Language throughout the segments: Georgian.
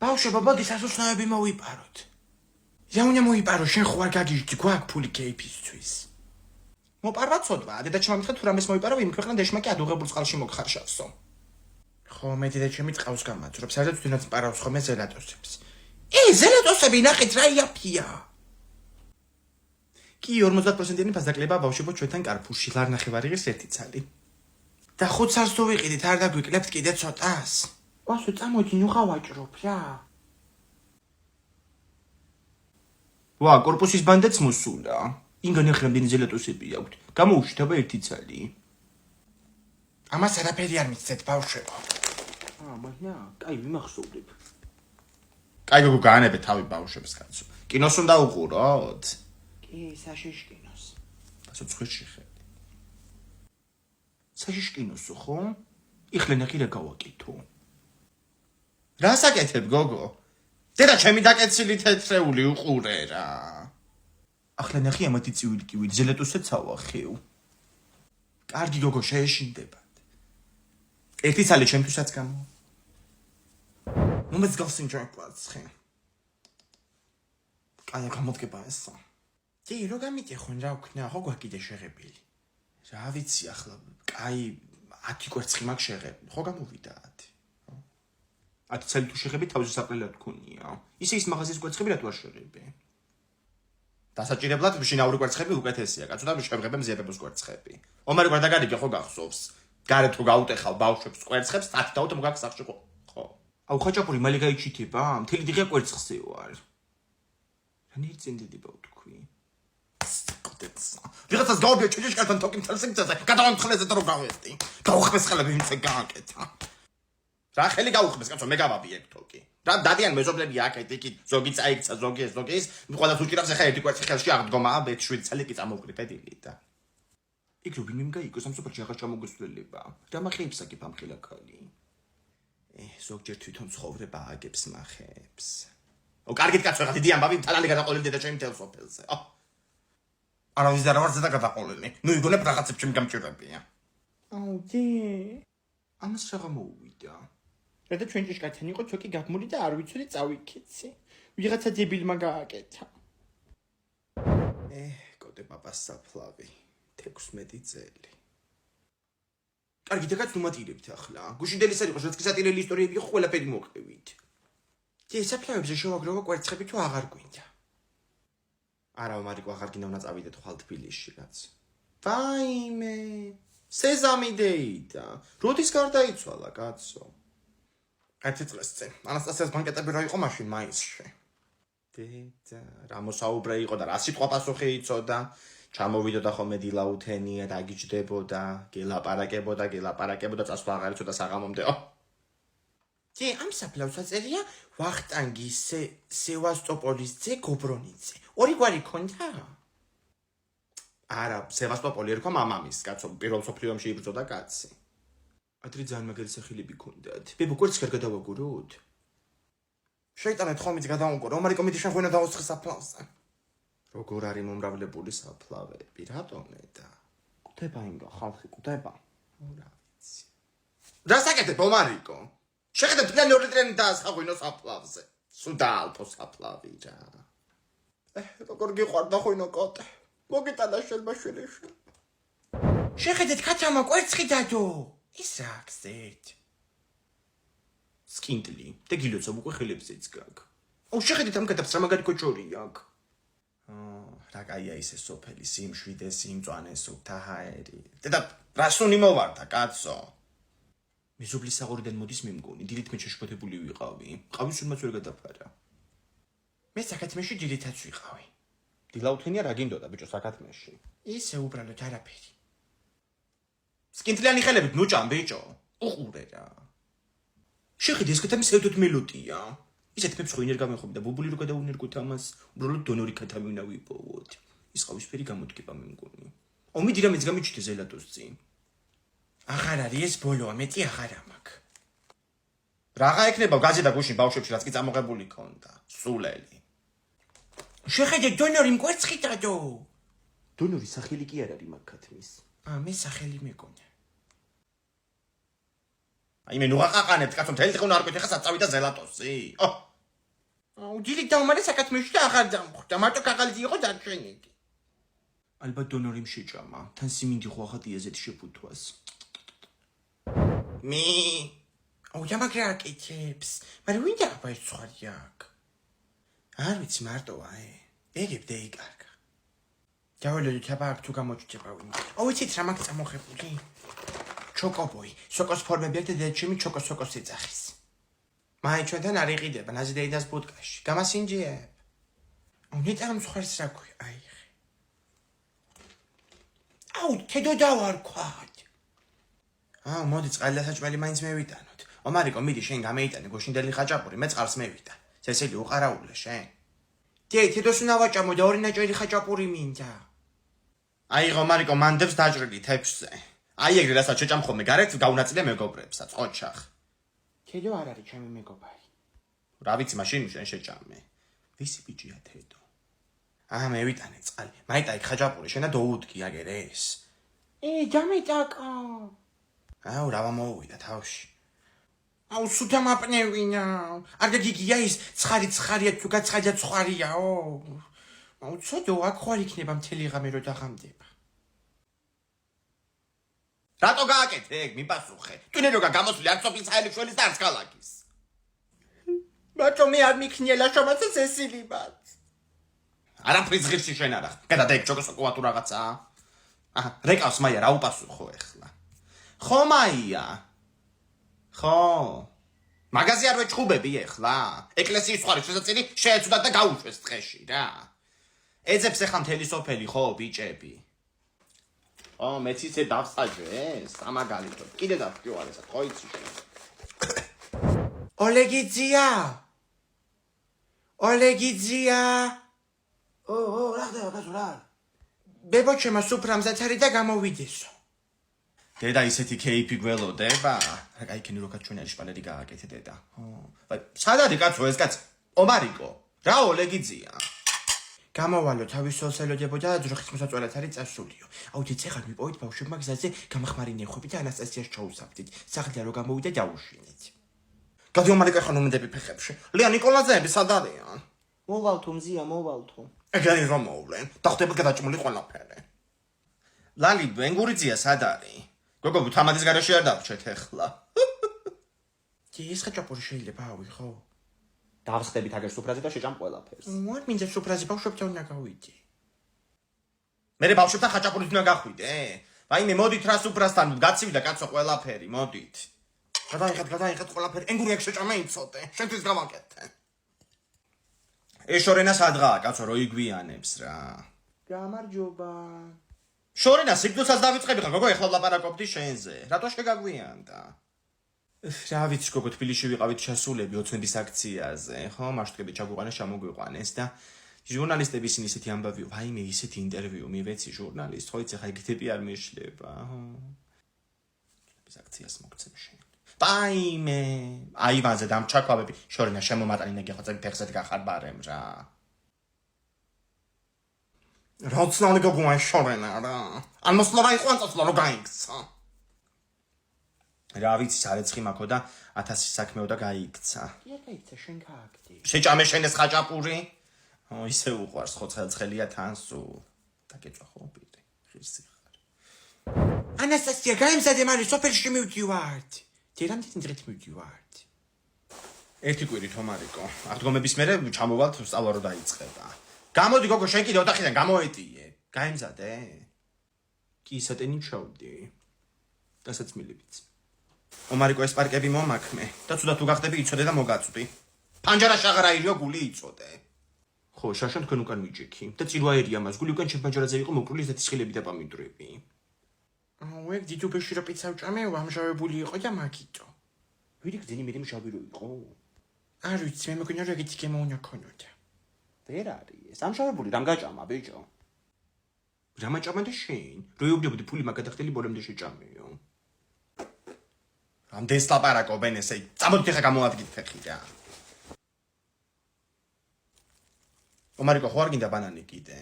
ბავშვებო, მოდი სასუსნოები მოვიპაროთ. ზაუნია მოიპარო, შენ ხო არ გაგიჟდი, გვაქვს ფული კეიფისთვის. მოპარვა ცოდვა, დედაჩემ ამითხრა თუ რამეს მოიპარო, იმ ქვეყნა დეშმაკი ადუღებულ წყალში მოგხარშავსო. ხო, მე დედაჩემი წყავს გამაძვრებს, სადაც თუნდაც პარავს ხოლმე ზელატოსებს. ზელატოსები ნახეთ რა იაფია. კი 50%-იანი ფასდაკლება ბავშვებო ჩვენთან კარფურში, ლარნახევარი ღირს 1 ცალი. და 5 ცალს თუ ვიყიდით, არ დაგვიკლებთ კიდე ცოტას. ვასო, წამოდი, ნუ ხავაჭრობ რა. ვა, კორპუსის ბანდაც მოსულა. ინგან ახლა მდენი ზელატოსები აქვთ. გამოუშვით 1 ცალი. ამას არაფერი არ მიცეთ ბავშვებო. მაშნა, კაი მიმახსოვრებ. კაი გოგო გაანებე თავი ბავშვებს კაცო. კინოს უნდა უყუროთ? კი, საშიში კინოს. ცოცხლში ხედი. საშიში კინოსო ხო? იხლე ნახი რა გავაკეთო. რა საკეთებ გოგო? დედა ჩემი დაკეცილი თეთრეული უყურე რა. ახლა ნახი ამათი წივილი კივილი ზელატოსეც ავახეო. კარგი გოგო შეეშინდებათ. 1 ცალი ჩემთვისაც გამო. მომეც გავსინჯაკვაც ხე. კაი გამოდგება ესა. კი რო გამიტეხონ რა ვქნა, ხო გვაკიდე შეღებილი. რა ვიცი ახლა, კაი 10 კვერცხი მაგ შეღები, ხო გამოვიდა 10. 10 ცალი თუ შეღები თავზე საპრელად გქონია. ისე ის მაღაზიის კვერცხები რატო არ შეღები? დასაჭირებლად შინაური კვერცხები უკეთესია, კაცო და შეღებებ მზიებების კვერცხები. ომარი გარდაგარიგე ხო გახსოვს? გარეთ თუ გაუტეხავ ბავშვებს კვერცხებს, დათდაოთ მოგაქვს სახში ხო? აუ ხაჭაპური მალე გაიჩითება? მთელი დღე კვერცხზე ვარ. რანერ წინდიდება თქვი? ვიღაცას გავაბია ჭიჭკალთან თოკი მთელ სიგრძეზე, გადავამთხლეზე და რო გავეტი. გაუხმეს ხელები ვინც გააკეთა. რა ხელი გაუხმეს კაცო, მე გავაბიებ თოკი. რა დადიან მეზობლები აქეთ იქით, ზოგი წაიქცა, ზოგი ეს, ზოგი ის, ყველას უჭირავს ახლა 1 კვერცხი ხელში აღდგომაა, 7 ცალი კი წამოვკრიფე დილით. იქ რო ვინმე გაიგოს ამ სოფელში აღარ ჩამოგესვლელება. რა მახეებს აკებ ამ ხილაკალი? ზოგჯერ თვითონ ცხოვრება აგებს მახეებს. კარგით კაცო, რა დიდი ამბავი, თალალი გადაყოლილი დედა ჩემი მთელ სოფელზე. არავის და რა ვარ ზედა გადაყოლილი. ნუ იგონებ რაღაცებს ჩემი გამჭირებია. დი. ამას რა მოუვიდა? რადგან ჩვენ ჭიშკართან იყო თოკი გაგმული და არ ვიცოდი წავიქეცი. ვიღაცა დებილმა გააკეთა. კოდე პაპას საფლავი. 16 წელი. კარგი დაკაც ნუმატირებთ ახლა. გუშინდელის არ იყოს, რაც კი სატირელი ისტორიები იყო, ყველაფერი მოყევით. კი, საფლავებზე შევაგროვა კვერცხები თუ აღარ გვინდა. არა, მარიკო აღარ გინდა უნდა წავიდეთ ხვალ თბილისში რაც. ვაიმე, სეზამი დეიდა. როდის გარდაიცვალა კაცო? 1 წელს წინ. ანასტასიას ბანკეტები რა იყო მაშინ მაისში. დედა, რა მოსაუბრე იყო და რა სიტყვა პასუხი იცოდა. ჩამოვიდოდა ხოლმე დილაუთენია, დაგიჯდებოდა, გელაპარაკებოდა, წასვლა აღარ იცოდა საღამომდე. კი, ამ საფლავს აწერია ვახტანგის სევასტოპოლის ძე გობრონიძე. 2 გვარი ქონდა? არა, სევასტოპოლი ერქვა მამამის, კაცო, პირველ მსოფლიო ომში იბრძოდა კაცი. ადრე ძალიან მაგარი სახელები ქონდათ. ბებო, კვერცხი არ გადავაგუროთ? შეიტანეთ ხომიც გადავამკო, რომ მარიკო მიდი შენ ღვინა დაუსხე საფლავზე. როგორ არის მომრავლებული საფლავები, რატომე და? კუდება ინგა, ხალხი კუდება. რა ვიცი. რა საკეთებ, ომარიკო? შეხედე თლიანი 2 ლიტრიანი დაასხაღვინო საფლავზე. სულ დაალფო საფლავი რა. როგორ გიყვარდა ღვინო კოტე. მოგიტანა შენმა შვილიშვილი. შეხედეთ ქათამა კვერცხი დადო. ის რა გზეთ? სკინტლი და გილოცობ უკვე ხელებზეც გაგ. აუ შეხედეთ ამ კეთებს რა მაგარი კოჭორი აქვს. რა კაია ისე სოფელი, სიმშვიდე, სიმწვანე, სუფთაჰაერი. დედა რას უნი მოვარდა, კაცო? მეზობლის საღორიდან მოდის მე მგონი, დილით მე შეშფოთებული ვიყავი. ყავის სულმაც ვერ გადაფარა. მე საკათმეში დილითაც ვიყავი. დილაუთენია რა გინდოდა, ბიჭო, საკათმეში? ისე უბრალოდ არაფერი. სკინტლიანი ხელებით ნუჭამ, ბიჭო. უყურე რა. შეხედე ეს ქათამი საერთოდ მელოდია. ისეთ მეფს ხო ინერ გამეხობ და ბუბული რო გადაუნერგოთ ამას, უბრალოდ დონორი ქათამი უნდა ვიპოვოთ. ის ყავისფერი გამოდგება მე მგონი. ომიდი რამეც გამიჩნდა ზელატოს წინ. აღარ არის ეს ბოლოა, მეტი აღარ ამაქვს. რაღა ეკნება გაზედა გუშინ ბავშვებში, რაც კი წამოღებული ქონდა. სულელი. შეხედე დონორი მკვერცხი დადო. დონორი სახელი კი არ არის მაგ ქათმის. მე სახელი მეკონა. აი მე ნუ აყაყანებთ, კაცო, მთელი დღე უნდა არ გქეთ, ხა საწავიდა ზელატოსი. დილით დაუმალე საკათმეში და აღარ დამხვდა. მარტო კაღალდი იყო დარჩენილი. ალბათ დონორიმ შეჭამა. თან სიმინდი ხო ახლა დიაზეთ შეფუთვას. ჯამაგრა აკეთებს. მაგრამ ვინ დააბა ეს ცხარი აქ? არ ვიცი მარტოა, ეგებ დაიკარგა. დავალოდით აბა აქ თუ გამოჩდება ვინ. ვიცით რა მაგ წამოხებული? ჩოკობოი, სოკოს ფორმები აქვს და დედაჩემი ჩოკოს ეძახის. მაი ჩვენთან არ იყიდება ნაზიდეიდას ბუდკაში. გამასინჯიებ. ნეტარ მსხვერს რა ქვია, თედო დავარქვათ. მოდი წყალი და საჭმელი მაინც მევიტანოთ. ომარიკო, მიდი შენ გამეიტანე გოშინდელი ხაჭაპური, მე წყალს მევიტან. წესელი უყარაულა შენ. თედოს უნდა ვაჭამო და ორი ნაჭერი ხაჭაპური მინდა. ომარიკო, მანდებს დაჭრილი თეფშზე. ეგრე რასაც შეჭამ ხოლმე გარეთ გაუნაწილე მეგობრებსაც, ოჩახ. თედო არ არის ჩემი მეგობარი. რა ვიცი, მაშინ შენ შეჭამე. ვისი ბიჭია თედო? მევიტანე წყალი. მაიტა იქ ხაჭაპური შენ და დაუდგი აგერ ეს. დამეტაკა. რა მომოვიდა თავში. სუთა მაპნევინა. არ გიგია ის ცხარია თუ გაცხარია ცხარიაო. ცოდო აქ ხარ იქნება მთელი ღამე რო დაღამდება. რატო გააკეთე ეგ მიპასუხე? ტუნე როგა გამოსული არ სოფლის ხალიშველის და არც ქალაქის. მარტო მე არ მიქნიელა შომაცაც ესილიბად. არაფრის ღირსი შენ არა. გადადა ეგ ჩოკოსოკოა თუ რაღაცა. რეკავს მაია რა უპასუხო ეხლა. ხო მაია. ხო. მაგაზი არ ვეჭხუბები ეხლა. ეკლესიის ხარი შესაწილი შეეცუდათ და გაუშვეს ტყეში რა. ეძებს ეხლა მთელი სოფელი ხო ბიჭები. მეც ისე დავსაჯეს, ამაგალითოდ. კიდე დავფრიო ესა, ხო იცი შენ. ოლეგიძია. რა ხდება კაცო? ბებოჩემა სუფრამზაც არის და გამოვიდესო. დედა ისეთი кейფი გველოდება? რა იქენი როკა ჩვენელი შპალერი გააკეთე დედა. სად არის კაცო ეს კაც? ომარიკო, რა ოლეგიძია? გამოვალო თავის სოლს ელოდებოდა და ძროხის მოსაწვევად არის წასულიო. ცეხარ მიპოვით ბავშვებმა გზაზე გამახმარი ნეხვები და ანასტასიას ჩაუსაფრდით. სახლიდან რო გამოვიდა დაუშინეთ. გადი ომარიკო ხან უმდები ფეხებში. ლია ნიკოლაძეები სად არიან? მოვალთო მზია, მოვალთო. ეგარი რომ მოვლენ. დახტება გადაჭმული ყველაფერი. ლალი ბენგურიძია სად არის? გოგო თამადის გარშე არ დავრჩეთ ეხლა. ეს ხაჭაპური შეიძლება ავიღო? დავსხდებით აგერ სუფრაზე და შეჭამ ყველაფერს. არ მინდა სუფრაზე ბავშვებთან უნდა გავიდე. მე ბავშვებთან ხაჭაპურით უნდა გახვიდე? მე მოდით რა სუფრასთან გაცივდა კაცო ყველაფერი, მოდით. გადაიხეთ ყველაფერი. ენგური აქ შეჭამე იცოდე. შენთვის გავაკეთე. ეს შორენა სადღაა კაცო რო იგვიანებს რა. გამარჯობა. შორენა სიგნალსაც დავიწყები ხა გოგო ეხლა ლაპარაკობდი შენზე. რატო შეგაგვიანდა? რა ვიცი გოგო თბილისში ვიყავით ჩასულები ოცნების აქციაზე, ხო? მასშტაბები ჩაგვიყვანეს, ჩამოგვიყვანეს და ჟურნალისტები ისინი ისეთი ამბავი, ვაიმე ისეთი ინტერვიუ მივეცი ჟურნალისტ, ხო იცი ხა ეგეთები არ მეშლება, ხო? ეს აქციას მოგცემ შენ. ვაიმე, აივანზე დამჩაქვავები, შორენა შემომატანინე გეხოცები ფეხზე გახარბარემ რა. როცნალი გოგოა შორენა რა. ან მოსლორა იყო ან წასვლა რო გაიქცა. რა ვიცი სარეცხი მაქო და 1000 საქმეო და გაიქცა. გაიქცა შენ გააკეთე. შეჭამე შენ ეს ხაჭაპური? ისე უყვარს ხო ცხელცხელია თან სულ. დაგეჭვა ხო პირი. ღირსი ხარ. ანასტასია გაიმზადე მალე სოფელში მივდივართ. დერამდე დღით მივდივართ. ერთი კვირით ომარიკო. აღდგომების მერე ჩამოვალთ სწავლა რო დაიწყება. გამოდი გოგო შენ კიდე ოთახიდან გამოეტიე. გაიმზადე? კი სატენი ჩავდი. დასაცმილებიც. ომარიკო ეს პარკები მომაქმე და ცუდა თუ გახდები იცოდე და მოგაწვდი. პანჯარა შაღრაირიო გული იწოდე. ხო, შაშან თქვენ უკან მიჭიქი და წილვაერია მას გული უკან ჩემ პანჯარაზე იყო მოკრული ზეთის ხილები და პამიდრები. ეგ დიდუბეში რა პიცა ვჭამე, ამჟავებული იყო და მაგიტო. ვირი გძენი მე მშავი რო იყო? არ ვიცი, მე მეგონა რომ ეგეთი გემა უნდა ქონოდა. ვერ არის, ამჟავებული რამ გაჭამა ბიჭო? რა მაჭამა და შენ? რო იუბნებოდი ფული მაგადახდელი ბოლომდე შეჭამეო. რამდენს ლაპარაკობენ ესე? წამოდით ხა გამოადგით ფეხი რა. ომარიკო ხო არ გინდა ბანანი კიდე?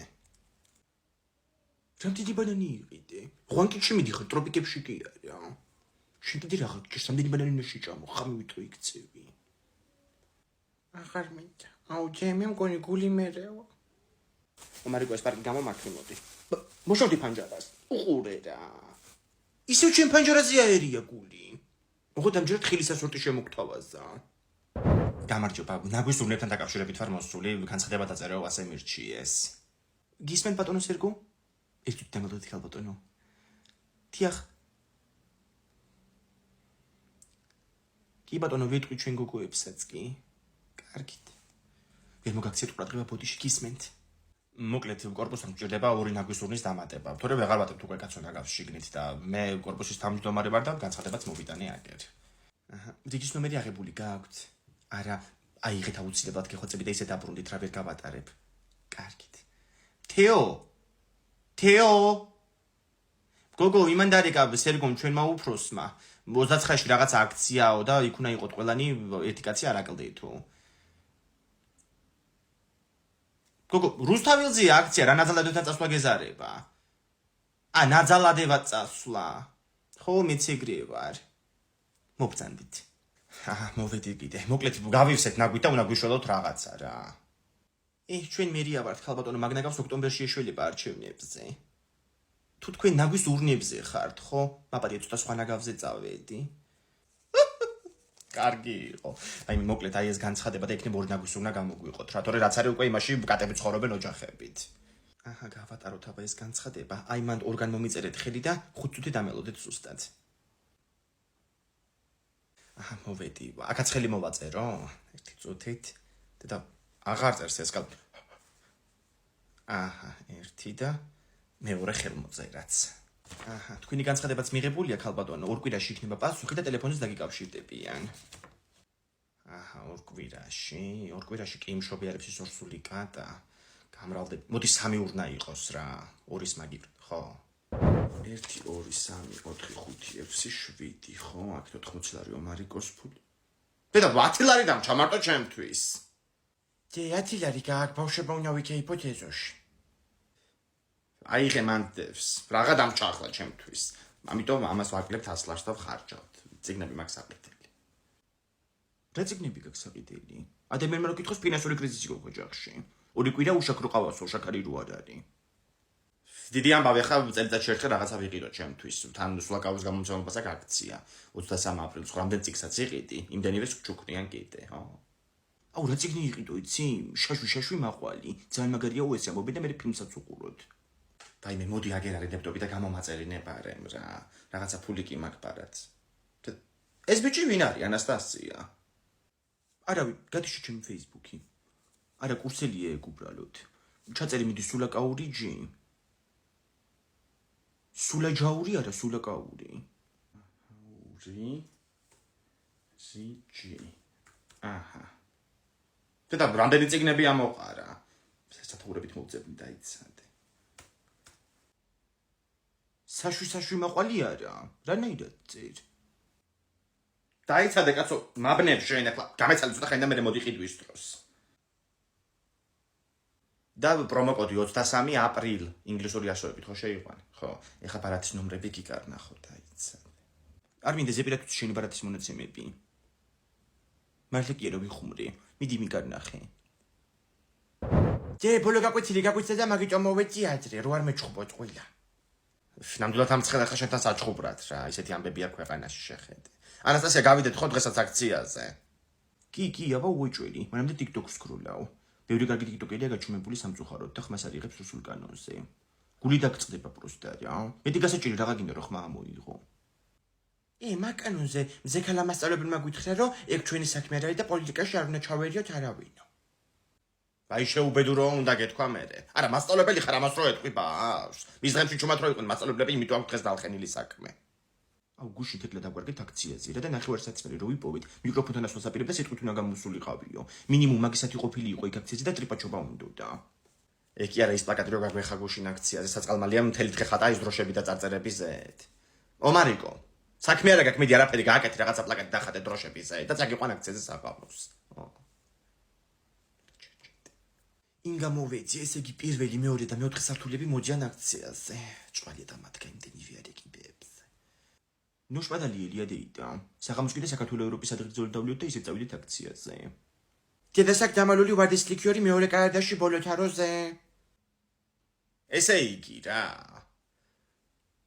რამდენი ბანანი იყიდე? ღვანკიში მიდიხარ ტროპიკებში კი არა. შენ დიდი რა გჭირს? რამდენი ბანანი უნდა შეჭამო? ხამი ვითო იქცევი. აღარ მინდა. აუ ჯემი მგონი გული მერეო. მარიკო ეს პარკი გამომართვი მოდი. მოშორდი ფანჯარას. უყურე რა. ისევ ჩემ ფანჯარაზე აერია გული. მოხოთ ამჯერად ხილის ასორტი შემოგთავაზა. გამარჯობა, ნაგვის ურნებთან დაკავშირებით ვარ მოსული, განცხადება დაწერეო ასე მირჩიეს. გისმენ ბატონო სერგო? ერთით დამალოთ ხალ ბატონო. დიახ. კი ბატონო ვიტყვი ჩვენ გოგოებსაც კი. კარგით. ვერ მოგაქციეთ ყურადღება ბოდიში გისმენთ. მოკლედ კორპუსთან გჭირდება ორი ნაგვის ურნის დამატება. თორე ვეღარ ვატებთ უკვე კაცო ნაგავს შიგნით და მე კორპუსის თავმჯდომარე ვარ და განცხადებაც მოვიტანე აგერ. აჰა, რიგის ნომერი აღებული გაქვთ? არა, აიღეთ აუცილებლად გეხვეწებით და ისე დაბრუნდით რა ვერ გავატარებ. კარგით. თეო. გოგო, იმანდარიკა სერგომ ჩვენმა უფროსმა 29-ში რაღაც აქციაო და იქ უნდა იყოთ ყველანი ერთი კაცი არ აკლდეითო. გოგო, რუსთავილზეა აქცია, რა ნაძალადებთან წასვლა გეზარება? ნაძალადევად წასვლა. ხო, მეც ეგრე ვარ. მობრძანდით. მოვედი კიდე. მოკლედ გავივსეთ ნაგვით და უნდა გვიშველოთ რაღაცა რა. ჩვენ მერია ვართ, ხალბატონო, მაგ ნაგავს ოქტომბერში ეშველება არჩევნებზე. თუ თქვენ ნაგვის ურნებზე ხართ, ხო? მაპატია ცოტა სხვა ნაგავზე წავედი. კარგი იყო. აი მოკლედ აი ეს განცხადება და იქნებ ორი ნაგვის უნდა გამოგვიყოთ რა, თორე რაც არის უკვე იმაში კატები ცხოვრობენ ოჯახებით. აჰა, გავატაროთ აბა ეს განცხადება. აი მანდ ორგან მომიწერეთ ხელი და 5 წუთი დამელოდეთ ზუსტად. აჰა, მოვედი. აქაც ხელი მოვაწერო? 1 წუთით. და აღარ წერს ეს კალ. აჰა, 1 და მეორე ხელმოწერაც. აჰა, თქვენი განცხადებაც მიღებულია ქალბატონო, ორ კვირაში იქნება პასუხი და ტელეფონით დაგიკავშირდებიან. აჰა, ორ კვირაში კი იმშობიარებს ის ორსული კატა. გამრავლდები. მოდი 3 ურნა იყოს რა. ორის მაგივრ, ხო? 1 2 3 4 5 6 7, ხო? აქ 80 ლარიო მარიკოს ფული. ბედა 10 ლარი დამჭა მარტო ჩემთვის. 10 ლარი გააკ ბავშვებმა უნდა ვიქეიფოთ ეზოში. აიღე მანდევს. რაღა დამჭა ახლა ჩემთვის. ამიტომ ამას ვაკლებთ 100 ლარს და ვხარჯავთ. ციგნები მაქვს აკეთილი. რა ციგნები გაქვს აკეთილი? ადამიანმა რო კითხოს ფინანსური კრიზისი გქონდა ოჯახში. ორი კვირა უშაქრო ყავასო, შაქარი რო არ არის. დიდი ამბავი ხა წელიწადში ერთხელ რაღაცა ვიყიდო ჩემთვის. თან სულაკავის გამომცემლობას აქვს აქცია. 23 აპრილს რამდენ ციგსაც იყიდი, იმდენივე ჩუქნიან კიდე, ხო? აუ რა ციგნი იყიდო, იცი? შაშვი მაყვალი. ძალიან მაგარია უესე ამბობი და მე ფილმსაც უყუროთ. დაიმე მოდი აგერ არიდებდები და გამომაწერინებარემ რა. რაღაცა ფული კი მაქვს პარაც. ეს ბიჭი ვინ არის? ანასტასია. არავი, გადიშე ჩემი ფეისბუქი. არა კურსელია ეგ უბრალოდ. ჩაწერი მიდი სულაკაური ჯი. სულაჯაური არა სულაკაური. ჯი. აჰა. და რამდენი ციგნები ამოყარა? სათაურებით მოვწევდი დაიცადე. საშვი მაყვალი არა. რანაირად წერ? დაიცადე კაცო, მაბნებ შენ ახლა. გამეცალე ცოტა ხანი და მე მოდიყიდ ვის დროს. და პრომოკოდი 23 აპრილ ინგლისური ასოებით ხო შეიყვანე? ხო, ეხა ბარათის ნომრები გიკარნა ხო დაიცადე. არ მინდა ზეპირათუց შენი ბარათის მონაცემები. მართლა კი რა ვიხუმრე. მიდი მიგარნახე. ჯე ბოლო გაკვეცდა და მაგიტო მოვეწი ადრე, რო არ მეჩხუბოთ ყველა. ნამდვილად ამცხელა ხა შენთან საჩხუბრად რა, ისეთი ამბები არ ქვეყანაში შეხედე. ანასტასია გავიდეთ ხო დღესაც აქციაზე? კი, აბა უეჭველი, მანამდე TikTok-ს სკროლავ. ბევრი კარგი TikTok-ერია გაჩუმებული სამწუხაროდ და ხმას არიღებს რუსულ კანონზე. გული დაგწყდება პროსტა რა. მეტი გასაჭირი რაღა გინდა რომ ხმა ამოიღო. მაგ კანონზე მზექალა მასწავლებელმა გვითხრა რომ ეგ ჩვენი საქმე არ არის და პოლიტიკაში არ უნდა ჩავერიოთ არავინო. აი შეუბედურო უნდა გეთქვა მერე. არა მასწავლებელი ხარ ამას რო ეთქვი ბავს. მის დღემში ჩუმად რო იყვნენ მასწავლებლები, იმიტომ აქ დღეს დაალხენილი საქმე. აუ გუშინ თეთრად დაგვარგეთ აქციაზე რა და ნახევარსაცმელი რო ვიპოვეთ, მიკროფონთან ასვასაპირებ და სიტყვით უნდა გამოსულიყავიო. მინიმუმ მაგისათი ყოფილი იყო იქ აქციაზე და ტრიპაჩობა უნდოდა. ეგ კი არა ის პლაკატი რო გაგვეხა გუშინ აქციაზე, საწყალმალია მთელი დღე ხატა ის დროშები და წარწერები ზედ. მარიკო, საქმე არა გაქვს, მიდი არაფერი გააკეთე რაღაცა პლაკატი დახატე დროშები ზედ და წაგიყვან აქციაზე საყავროს. ინგა მოვეცი, ესე იგი პირველი, მეორე და მეოთხე სართულები მოდიან აქციაზე. ჭვალია და მათგა იმდენივე არ ეკიბეებზე. ნუშპადალი ელია დეიდა. საღამოს კიდე საქართველოს ევროპის ადრე ბრძოლა დავლიოთ და ისე წავიდეთ აქციაზე. დედასაკ დამალული ვარდის ლიქიორი მეორე კარადაში ბოლო თაროზე. ესე იგი რა.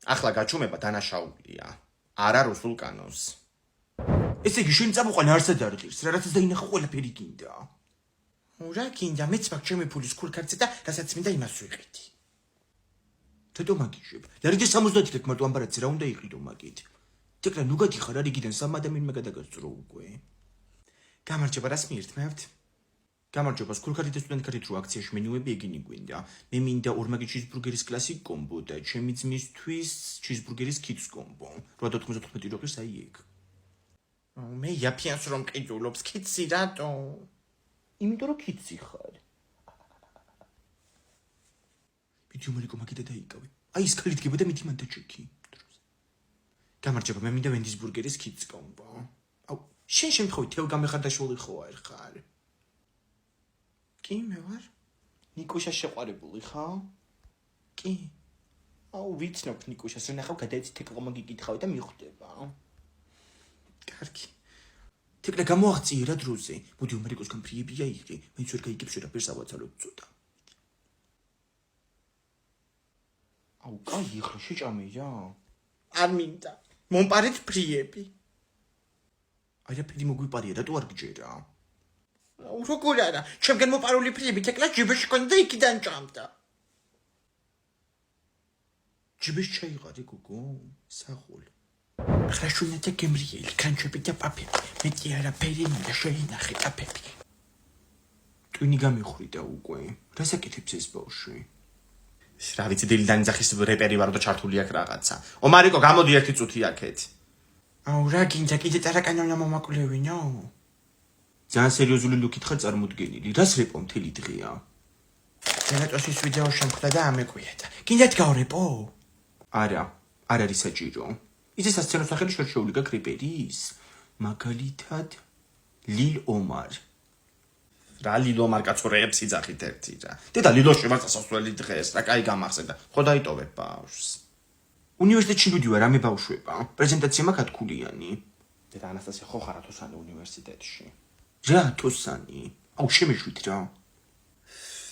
ახლა გაჩუმება დანაშაულია. არა რუსულ კანონს. ესე იგი შენ წამოყვან არსად არ ღირს, რა რაცაც დაინახო ყველაფერი გინდა. რა გინდა, მეც მაქვს ჩემი ფულის ქულქარცე და რასაც მინდა იმას ვიყიდი. თეთო მაგიჟებ. ლარიჯე 70 ლექ მარტო ამბარაცი რა უნდა იყიდო მაგით. თეკლა ნუ გადიხარ რა რიგიდან 3 ადამიანმა გადაგასწრო უკვე. გამარჯობა რას მიირთმევთ? გამარჯობა სკულქარით და სტუდენტქარით რო აქციაში მენიუები ეგინი გვინდა. მე მინდა ორმაგი ჩიზბურგერის კლასიკ კომბო და ჩემი ძმისთვის ჩიზბურგერის კიტს კომბო. 8.95 როღის აი ეგ. მე იაფიანს რომ ყიდულობს კიტსი რატო? იმიტომ რომ კიტსი ხარ. ვიდეო მარიკო მაგიდა დაიკავე. აი ეს ქალი დგება და მითი მანდა ჩეკი. გამარჯობა მე მინდა ვენდის ბურგერის კიტს კომბო. აუ შენ შემთხვევით თელ გამეხარდაშვილი ხო არ ხარ? კი მე ვარ. ნიკუშა შეყვარებული ხარ? კი. აუ ვიცნობ ნიკუშას რა ნახავ გადაეცი თეკლო მაგიკითხავ და მიხვდება. კარგი. თეკლე გამოაღწიე რა დროზე. მოდი ამერიკოსგან ფრიებია იგი. მეც ვერ გაიგებს ვერაფერს ავაცალოთ ცოტა. აუ კაი ხა შეჭამე რა. არ მინდა. მომპარეთ ფრიები. აირაფერი მოგვიპარია რატო არ გჯერა? როგორ არა, ჩემგან მოპარული ფრიები თეკლა ჯიბეში კონდა იქიდან ჭამდა. ჯიბეში ჩაიღარე გოგო, საღოლ. ახლა შუნეთა გემრიელი, კანჩები და პაპები. მეტი არაფერი მინდა შეინახე პაპები. ტვინი გამიხრიდა უკვე. რას აკეთებს ეს ბავშვი? რა ვიცი დილიდან ძახის რეპერი ვარ და ჩართული აქ რაღაცა. ომარიკო გამოდი ერთი წუთი აქეთ. აუ რა გინდა კიდე ტარაკანონა მომაკლევინო? ძალიან სერიოზული ლუკით ხარ წარმოდგენილი. რას რეპო მთელი დღეა? რატოს ის ვიდეო შემხვდა და ამეკვიეთა. გინდათ გავრეპო? არა, არ არის საჭირო. იცი სასცენო სახელი შორშეული გაქვს რეპერის? მაგალითად ლილ ომარ. რა ლილ ომარ კაცო რეპს იძახით ერთი რა. დედა ლილოში ვარ სასასვლელი დღეს, რა კაი გამახსენდა. ხო დაიტოვებ ბავშვს. უნივერსიტეტში მივდივარ რამე ბავშვება. პრეზენტაცია მაქვს ათქულიანი. დედა ანასტასია ხო ხარ ათოსანი უნივერსიტეტში? რა თოსანი? აუ შემეშვით რა.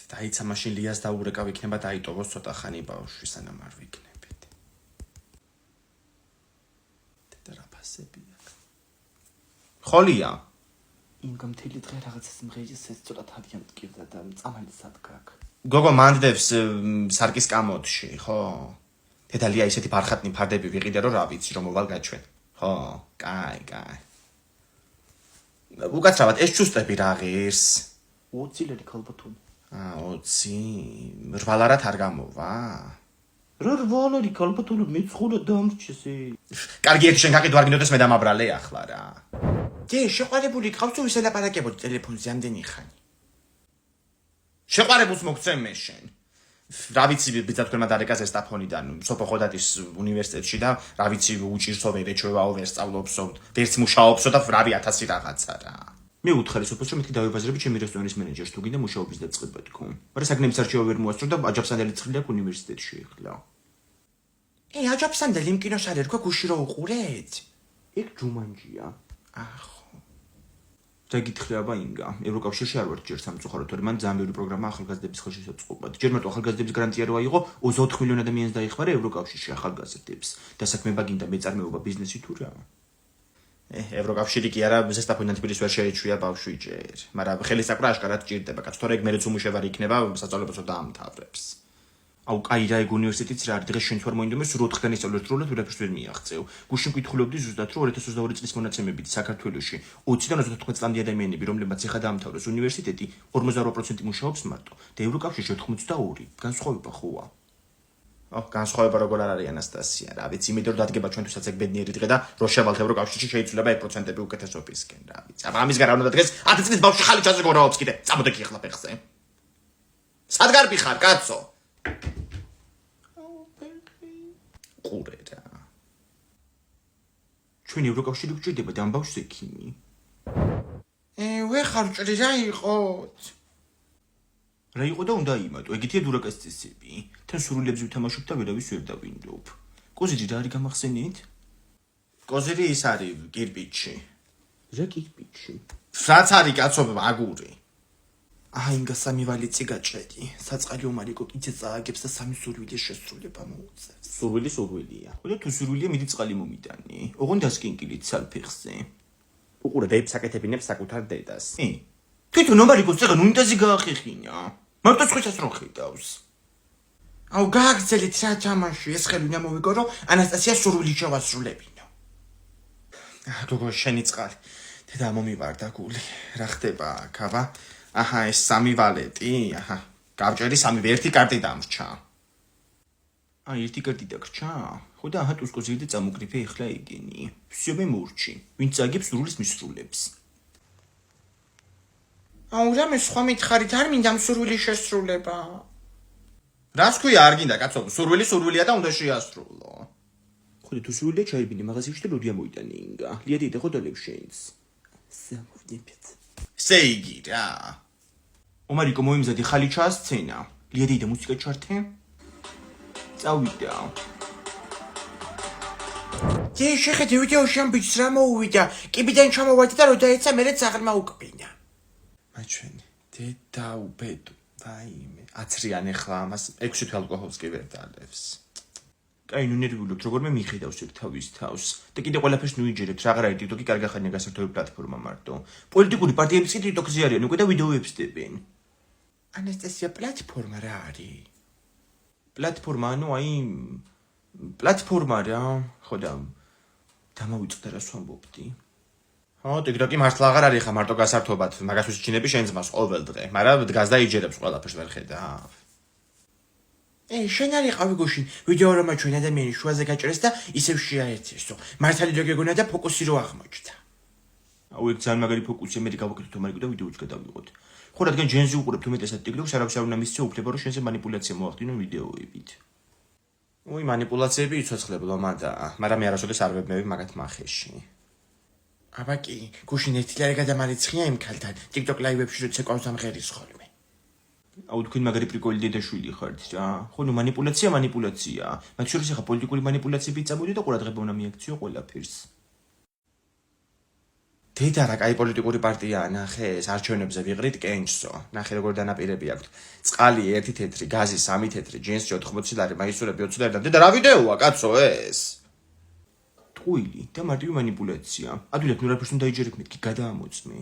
დაიცა მაშინ ლიას დაურეკავ იქნება დაიტოვოს ცოტა ხანი ბავშვი სანამ არ ვიქნებით. დედა რა ფასები აქვს. ხოლია? იმგამ მთელი დღე რაღაცას მღერის ეს ცოტა თავიანთ მტკივდა და წამალი სადგაკ. გოგო მანდებს სარკის კამოდში, ხო? დედა ლია ისეთი ფარხატნი ფარდები ვიყიდე რომ რა ვიცი რომ მოვალ გაჩვენ. ხო, კაი. უკაცრავად ეს ჩუსტები რა ღირს? 20 ლარი ქალბატონი. 20. რვალარად არ გამოვა? რა რვალარი ქალბატონი მეცხრა დამრჩეს. კარგი ერთი შენ გაყიდო არ გინდოდეს მე დამაბრალე ახლა რა. დე შეყვარებული ყავს თუ ისე ლაპარაკებოდი ტელეფონზე ამდენი ხანი. შეყვარებულს მოგცემ მე შენ. რა ვიცი ბიძათქვენა დარეკას ესტაფონიდან სოფო ხოდადის უნივერსიტეტში და რა ვიცი უჭირსო ვერ ეჩვევაო ვერ სწავლობსო ვერც მუშაობსო და რავი 1000 რაღაცა რა. მე უთხარი სოფოს რომ მეთქი დავებაზრები ჩემი რესტორნის მენეჯერს თუ გინდა მუშაობის დაწყება თქო. მაგრამ საგნების არჩევა ვერ მოასწრო და აჯაფსანდელი ცხილი აქვს უნივერსიტეტში ახლა. აჯაფსანდელი იმ კინოს არ ერქვა გუში რო უყურეთ? ეგ ჯუმანჯია. ახო. და გითხრება ინგა, ევროკავშირში არ ვარ ჯერ სამწუხაროდ, თორემ მან ძალიან ბევრი პროგრამა ახალგაზრდების ხელში შეწყობად. ჯერ მარტო ახალგაზრდების გარანტია რო აიღო, 20 მილიონ ადამიანს დაიხმარა ევროკავშირში ახალგაზრდებს. დასაქმება გინდა მეწარმეობა ბიზნესი თუ რა? ევროკავშირი კი არა, ზესტაფონიდან თბილისს ვერ შეეჩვია ბავშვი ჯერ. მაგრამ ხელისაკვრა აშკარად ჭირდება, კაც თორე ეგ მერეც უმუშევარი იქნება, სასწავლებელსო დაამთავრებს. აუ კაი რა ეგ უნივერსიტეტიც რა არის დღეს შენც ვარ მოინდომე სულ 4 დღე ისწავლეთ როლად ვერაფერს ვერ მიაღწევ. გუშინ მკითხულობდი ზუსტად რომ 2022 წლის მონაცემებით საქართველოში 20-დან 34 წლამდე ადამიანები რომლებმაც ეხა დაამთავრეს უნივერსიტეტი 48% მუშაობს მარტო და ევროკავშირში 82. განსხვავება ხოა? განსხვავება როგორ არ არის ანასტასია რა ვიცი იმედია რომ დადგება ჩვენთვისაც ეგ ბედნიერი დღე და რო შევალთ ევროკავშირში შეიძლება 1%-ები უკეთესობისკენ რა ვიცი. აბა ამის გარდა უნდა დღეს 10 წლის ბავშვი ხალი ჩაზე გორაობს კიდე. წამოდე კი ახლა ფეხზე. სად გარბი ხარ კაცო? ყურე რა. ჩვენ ევროკავშირი გვჭირდება და ამ ბავშვს ექიმი. ვეხარ ჭრი რა იყოთ? რა იყო და უნდა იმატო, ეგეთია დურაკას წესები. თან სრულებზე ვთამაშობ და ვერავის ვერ დავინდობ. კოზირი რა არის გამახსენით? კოზირი ის არის კირპიჩი. რა კირპიჩი? რაც არის კაცო აგური. ინგა სამი ვალიცი გაჭრედი. საწყალი უმარიკო კიდე წააგებს და სამი სურვილის შესრულება მოუწევს. სურვილია. ხოდა თუ სურვილია მიდი წყალი მომიტანი. ოღონდ დასკინკილით სალფეხზე. უყურე დებს საკეთებინებს საკუთარ დედას. თვითონ უმარიკოს წეგან უნიტაზი გაახიხინა. მარტო სხვისას რო ხედავს. აუ გააგრძელეთ რა თამაში, ეს ხელი უნდა მოვიგო რომ ანასტასია სურვილი შევასრულებინო. გოგო შენი წყალი. დედა მომივარდა გული. რა ხდება აქ, აბა? ეს სამი ვალეტი, გავჭერი სამი ერთი კარტი დამრჩა. ერთი კარტი დაგრჩა? ხო და ტუსკოს ირდე წამოკრიფე ეხლა იგენი. всё მე მურჩი. ვინც წაგებს სრულის მისრულებს. რამე სხვა მითხარით არ მინდა სურვილის შესრულება. რას ქვია არ გინდა კაცო, სურვილია და უნდა შეასრულო. ხო და თუ სურვილია ჩაიბინე მაღაზიაში და როდი ამოიტანე ინგა. ლია დედა ხო დოლებ შეინს. სამოვდებით. სეიგი რა. ომარიკო მოიმზადი ხალი ჩაასცენა. ლია დედა მუსიკა ჩართე. წავიდა. შეხედე ვიდეოში ამ ბიჭს რა მოუვიდა. კიბიდან ჩამოვარდა და რო დაეცა მერე ძაღლმა უკბინა. მაჩვენი დედა უბედო. ვაიმე, აცრიან ახლა ამას 6 თვე ალკოჰოლს კი ვერ დალევს. კაი, ნუ ნერვიულობთ, როგორმე მიხედავს ეგ თავის თავს. და კიდე ყველაფერს ნუ იჯერებთ, რა არა TikTok-ი კარგი ახალია გასართობი პლატფორმა მარტო. პოლიტიკური პარტიებიც კი TikTok-ზე არიან, უკვე და ვიდეოებს დებენ. ანასტასია პლატფორმა რა არის? პლატფორმა, პლატფორმა რა, ხო და დამავიწყდა რას ვამბობდი. TikTok-ი მართლა აღარ არის ხა მარტო გასართობად, მაგას ვისჩინები შენ ძმას ყოველ დღე, მაგრამ დგას და იჯერებს ყველაფერს ვერ ხედავ. შენ არიყავი გუშინ, ვიდეო რომ აჩვენ ადამიანის შუაზე გაჭრეს და ისევ შეაერთესო. მართალი რო გეგონა და ფოკუსი რო აღმოჩნდა. ეგ ძალიან მაგარი ფოკუსია, მე გავაკეთე თომარიკო და ვიდეოც გადავიღოთ. ხო რადგან ჯენზე უყურებთ უმეტესად TikTok-ს, არავის არ უნდა მისცე უფლება რომ შენზე მანიპულაცია მოახდინო ვიდეოებით. მანიპულაციები იცოცხლებო მადა, მაგრამ მე არასოდეს არ ვებნები მაგათ მახეში. აბა კი, გუშინ ერთი ლარი გადამარიცხია იმ ქალთან, TikTok ლაივებში როცა ყავს ამღერის ხოლმე. თქვენ მაგარი პრიკოლი დედაშვილი ხართ რა. ხო ნუ მანიპულაცია. მათ შორის ახლა პოლიტიკური მანიპულაციები წამოდი და ყურადღება უნდა მიაქციო ყველაფერს. დედა რა კაი პოლიტიკური პარტიაა, ნახე, არჩევნებზე ვიღრით კენჭსო. ნახე როგორ დანაპირები აქვთ. წყალი 1 თეთრი, გაზი 3 თეთრი, ჯენსში 80 ლარი, მაისურები 20 ლარი. დედა რა ვიდეოა, კაცო ეს? ტყუილი და მარტივი მანიპულაცია. ადვილად ნუ რაფერს უნდა იჯერებ მეთქი გადაამოწმე.